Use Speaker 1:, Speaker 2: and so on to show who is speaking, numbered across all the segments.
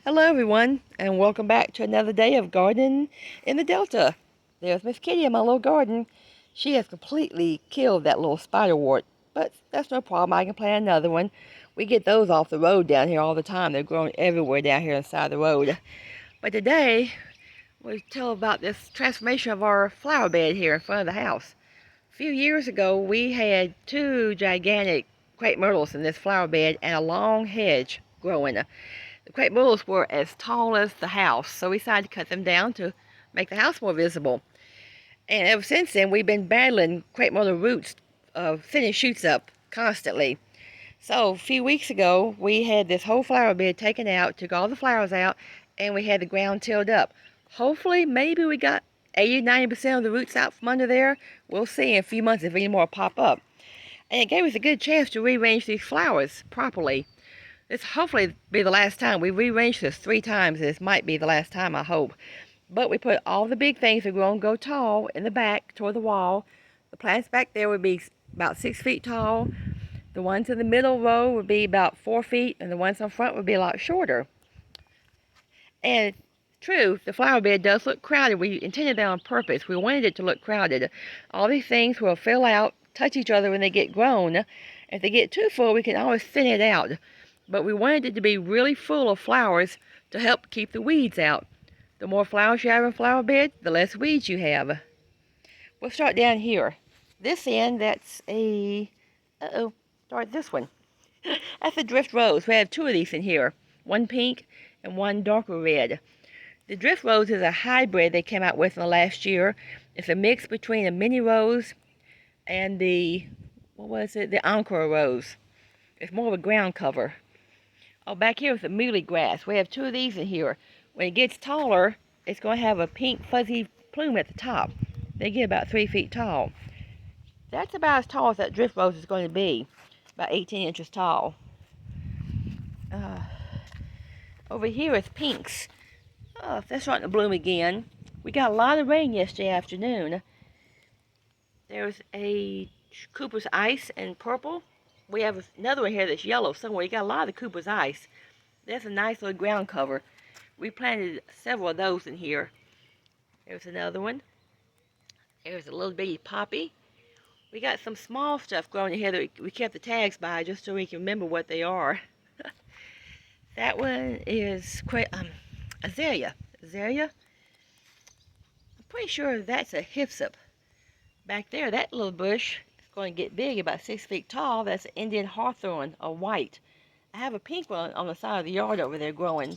Speaker 1: Hello everyone, and welcome back to another day of gardening in the Delta. There's Miss Kitty in my little garden. She has completely killed that little spiderwort, but that's no problem. I can plant another one. We get those off the road down here all the time. They're growing everywhere down here inside the road. But today, we'll tell about this transformation of our flower bed here in front of the house. A few years ago, we had two gigantic crepe myrtles in this flower bed and a long hedge growing. The crepe myrtles were as tall as the house, so we decided to cut them down to make the house more visible. And ever since then, we've been battling crepe myrtle roots sending shoots up constantly. So a few weeks ago, we had this whole flower bed taken out, took all the flowers out, and we had the ground tilled up. Hopefully, maybe we got 80-90% of the roots out from under there. We'll see in a few months if any more pop up. And it gave us a good chance to rearrange these flowers properly. This hopefully be the last time. We rearranged this 3 times. This might be the last time, I hope. But we put all the big things that go tall in the back toward the wall. The plants back there would be about 6 feet tall. The ones in the middle row would be about 4 feet, and the ones in front would be a lot shorter. And true, the flower bed does look crowded. We intended that on purpose. We wanted it to look crowded. All these things will fill out, touch each other when they get grown. If they get too full, we can always thin it out. But we wanted it to be really full of flowers to help keep the weeds out. The more flowers you have in a flower bed, the less weeds you have. We'll start down here. This end, that's a... start this one. That's a drift rose. We have 2 of these in here. One pink and one darker red. The drift rose is a hybrid they came out with in the last year. It's a mix between a mini rose and the, the encore rose. It's more of a ground cover. Oh, back here is the muhly grass. We have 2 of these in here. When it gets taller, it's going to have a pink fuzzy plume at the top. They get about 3 feet tall. That's about as tall as that drift rose is going to be. About 18 inches tall. Over here is pinks. Oh, that's starting to bloom again. We got a lot of rain yesterday afternoon. There's a Cooper's Ice in purple. We have another one here that's yellow somewhere. You got a lot of Cooper's Ice. That's a nice little ground cover. We planted several of those in here. There's another one. There's a little bitty poppy. We got some small stuff growing in here that we kept the tags by just so we can remember what they are. That one is azalea. Azalea. I'm pretty sure that's a hyssop. Back there, that little bush is going to get big, about 6 feet tall. That's an Indian hawthorn, a white. I have a pink one on the side of the yard over there growing.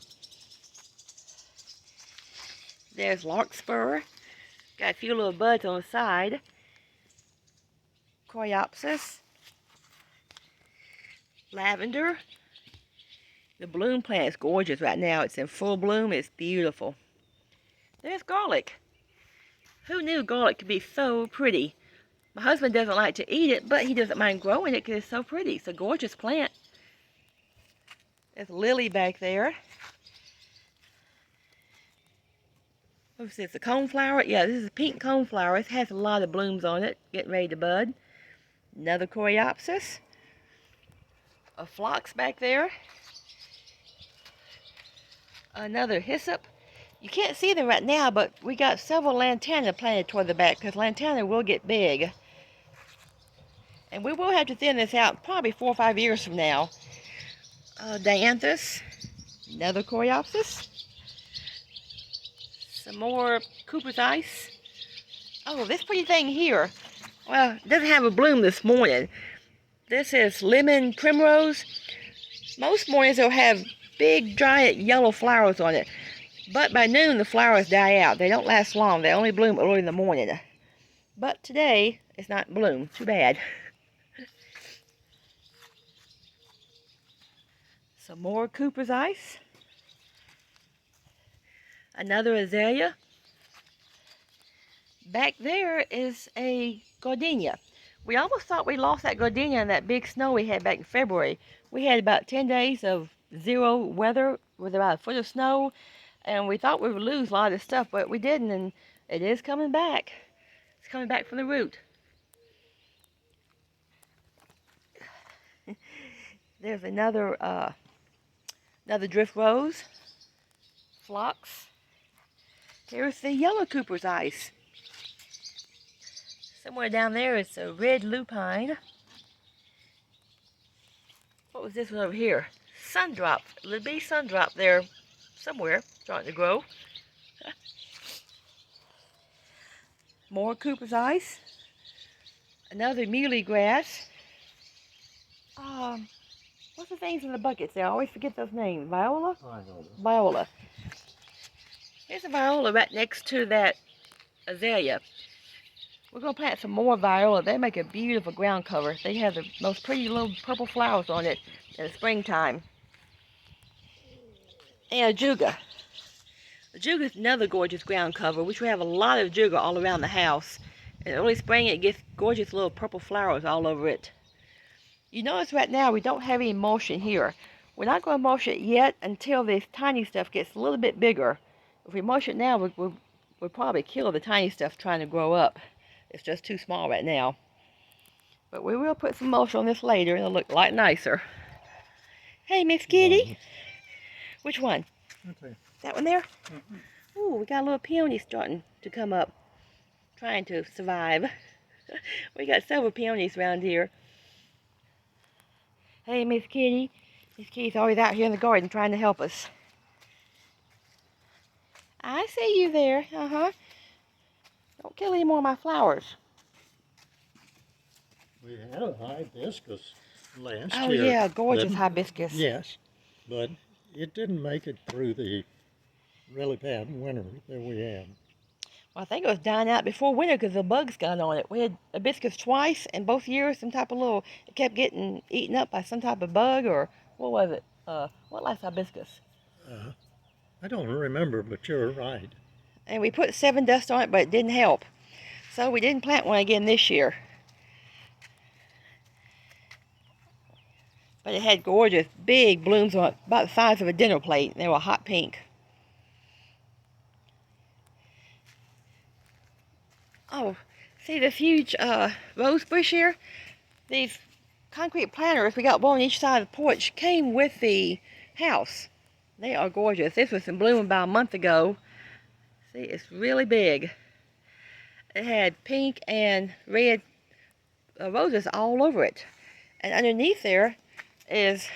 Speaker 1: There's larkspur. Got a few little buds on the side. Coreopsis. Lavender. The bloom plant is gorgeous right now. It's in full bloom. It's beautiful. There's garlic. Who knew garlic could be so pretty? My husband doesn't like to eat it, but he doesn't mind growing it because it's so pretty. It's a gorgeous plant. There's a lily back there. What's this, a coneflower? Yeah, this is a pink coneflower. It has a lot of blooms on it, getting ready to bud. Another coreopsis. A phlox back there. Another hyssop. You can't see them right now, but we got several lantana planted toward the back because lantana will get big. And we will have to thin this out probably 4 or 5 years from now. Dianthus. Another coreopsis. Some more Cooper's Ice. Oh, this pretty thing here. Well, it doesn't have a bloom this morning. This is lemon primrose. Most mornings they'll have big, dry, yellow flowers on it. But by noon, the flowers die out. They don't last long. They only bloom early in the morning. But today, it's not in bloom. Too bad. Some more Cooper's Ice. Another azalea. Back there is a gardenia. We almost thought we lost that gardenia in that big snow we had back in February. We had about 10 days of 0 weather with about 1 foot of snow. And we thought we would lose a lot of this stuff, but we didn't, and it is coming back. It's coming back from the root. There's another drift rose. phlox. Here's the yellow Cooper's ice. Somewhere down there is a red lupine. What was this one over here? Sundrop. There'll be sundrop there somewhere, starting to grow. More Cooper's ice. Another muley grass. What's the things in the buckets there? I always forget those names. Viola? Viola. Here's a viola right next to that azalea. We're going to plant some more viola. They make a beautiful ground cover. They have the most pretty little purple flowers on it in the springtime. And a juga. The juga is another gorgeous ground cover, which we have a lot of juga all around the house. In early spring, it gets gorgeous little purple flowers all over it. You notice right now we don't have any emulsion here. We're not going to emulsion it yet until this tiny stuff gets a little bit bigger. If we emulsion it now, we'll probably kill the tiny stuff trying to grow up. It's just too small right now. But we will put some emulsion on this later and it'll look a lot nicer. Hey, Miss Kitty. Which one? Okay. That one there? Mm-hmm. Ooh, we got a little peony starting to come up, trying to survive. We got several peonies around here. Hey, Miss Kitty. Miss Kitty's always out here in the garden trying to help us. I see you there. Uh-huh. Don't kill any more of my flowers.
Speaker 2: We had a hibiscus last year.
Speaker 1: Oh, yeah, gorgeous hibiscus.
Speaker 2: Yes, but it didn't make it through the really bad winter that we had.
Speaker 1: Well, I think it was dying out before winter because the bugs got on it. We had hibiscus twice, and both years some type of it kept getting eaten up by some type of bug, or what was it? What last hibiscus?
Speaker 2: I don't remember, but you're right.
Speaker 1: And we put 7 dust on it, but it didn't help. So we didn't plant one again this year. But it had gorgeous big blooms on it, about the size of a dinner plate. They were hot pink. Oh, see this huge rose bush here? These concrete planters, we got one on each side of the porch, came with the house. They are gorgeous. This was in bloom about a month ago. See, it's really big. It had pink and red roses all over it. And underneath there is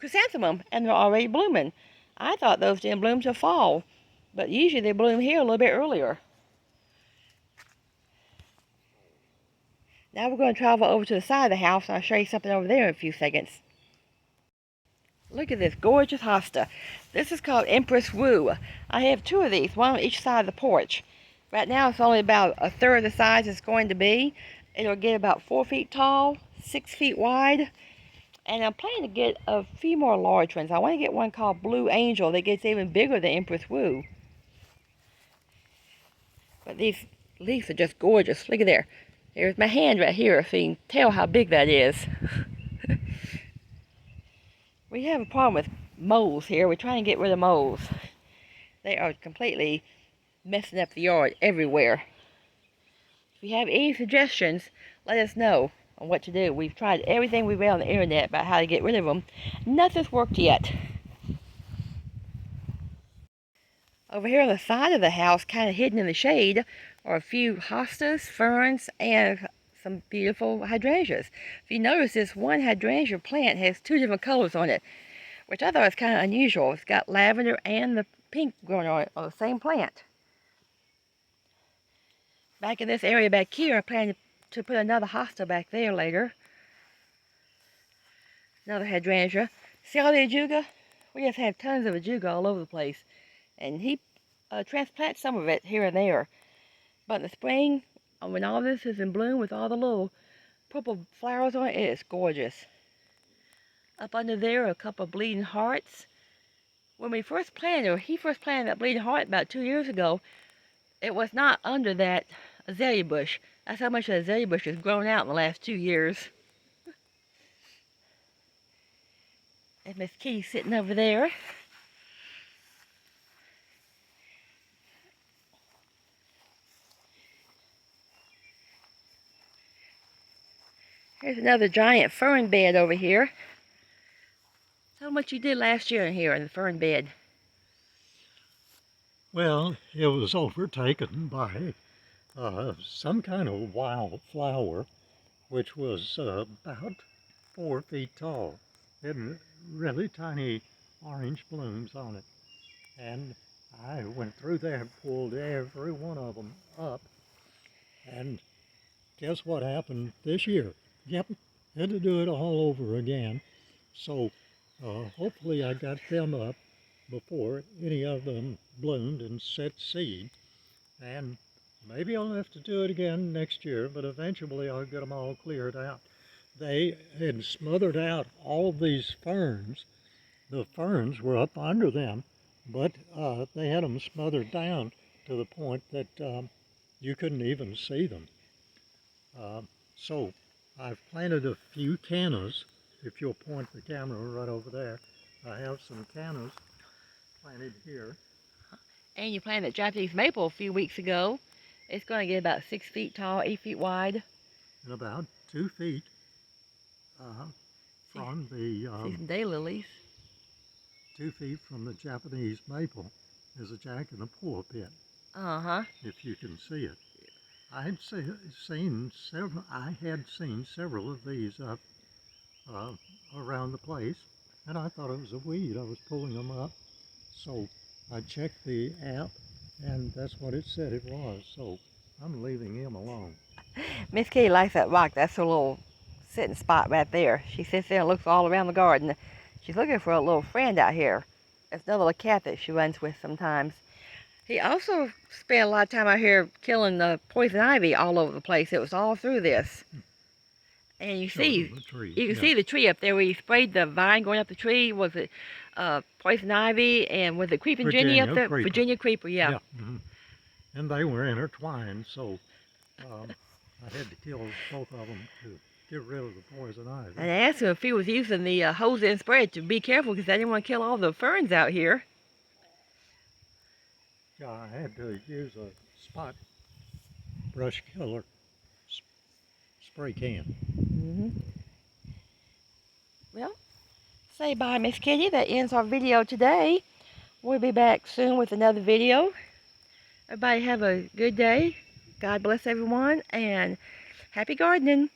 Speaker 1: chrysanthemum, and they're already blooming. I thought those didn't bloom till fall, but usually they bloom here a little bit earlier. Now we're going to travel over to the side of the house, and I'll show you something over there in a few seconds. Look at this gorgeous hosta. This is called Empress Woo. I have 2 of these, one on each side of the porch. Right now it's only about a third the size it's going to be. It'll get about 4 feet tall, 6 feet wide. And I'm planning to get a few more large ones. I want to get one called Blue Angel that gets even bigger than Empress Woo. But these leaves are just gorgeous. Look at there. There's my hand right here, so you can tell how big that is. We have a problem with moles here. We're trying to get rid of moles. They are completely messing up the yard everywhere. If you have any suggestions, let us know on what to do. We've tried everything we read on the internet about how to get rid of them. Nothing's worked yet. Over here on the side of the house, kind of hidden in the shade, are a few hostas, ferns, and some beautiful hydrangeas. If you notice, this one hydrangea plant has 2 different colors on it, which I thought was kind of unusual. It's got lavender and the pink growing on it on the same plant. Back in this area back here, I plan to put another hosta back there later. Another hydrangea. See all the ajuga? We just have tons of ajuga all over the place. And he transplants some of it here and there. But in the spring, when all this is in bloom with all the little purple flowers on it, it is gorgeous. Up under there are a couple of bleeding hearts. When we first planted, or he first planted that bleeding heart about 2 years ago, it was not under that azalea bush. That's how much the azalea bush has grown out in the last 2 years. And Miss Kitty sitting over there. Here's another giant fern bed over here. How much you did last year in here in the fern bed.
Speaker 2: Well, it was overtaken by some kind of wild flower, which was about 4 feet tall. It had really tiny orange blooms on it. And I went through there and pulled every one of them up. And guess what happened this year? Yep, had to do it all over again. So hopefully I got them up before any of them bloomed and set seed. And maybe I'll have to do it again next year, but eventually I'll get them all cleared out. They had smothered out all of these ferns. The ferns were up under them, but they had them smothered down to the point that you couldn't even see them. So I've planted a few cannas. If you'll point the camera right over there, I have some cannas planted here.
Speaker 1: And you planted Japanese maple a few weeks ago. It's going to get about 6 feet tall, 8 feet wide.
Speaker 2: And about 2 feet from the
Speaker 1: See some daylilies.
Speaker 2: 2 feet from the Japanese maple is a jack-in-the-pulpit.
Speaker 1: If
Speaker 2: you can see it. I had seen several of these up around the place, and I thought it was a weed. I was pulling them up, so I checked the app, and that's what it said it was. So I'm leaving him alone.
Speaker 1: Miss Kitty likes that rock. That's her little sitting spot right there. She sits there and looks all around the garden. She's looking for a little friend out here. It's another little cat that she runs with sometimes. He also spent a lot of time out here killing the poison ivy all over the place. It was all through this. And you see the tree up there where he sprayed the vine going up the tree. Was it poison ivy and was it Virginia up there?
Speaker 2: Creeper.
Speaker 1: Virginia creeper, yeah.
Speaker 2: Mm-hmm. And they were intertwined, so I had to kill both of them to get rid of the poison ivy.
Speaker 1: And I asked him if he was using the Hosta and spray to be careful because I didn't want to kill all the ferns out here.
Speaker 2: Yeah, I had to use a spot brush killer spray can.
Speaker 1: Well, say bye, Miss Kitty. That ends our video today. We'll be back soon with another video. Everybody have a good day. God bless everyone, and happy gardening.